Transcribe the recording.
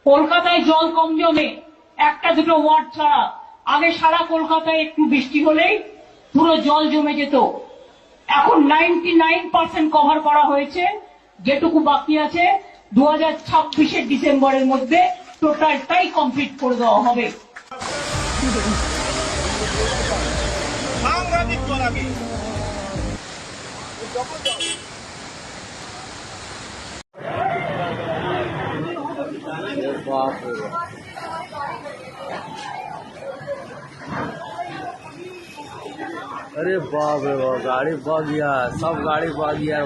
কলকাতায় জল কম জমে একটা দুটো ওয়ার্ড ছাড়া, আগে সারা কলকাতায় একটু বৃষ্টি হলেই পুরো জল জমে যেত। এখন 99% কভার করা হয়েছে, যেটুকু বাকি আছে 2026 ডিসেম্বরের মধ্যে টোটালটাই কমপ্লিট করে দেওয়া হবে। अरे बाप रे बाप, गाड़ी बह गया, सब गाड़ी बह गया।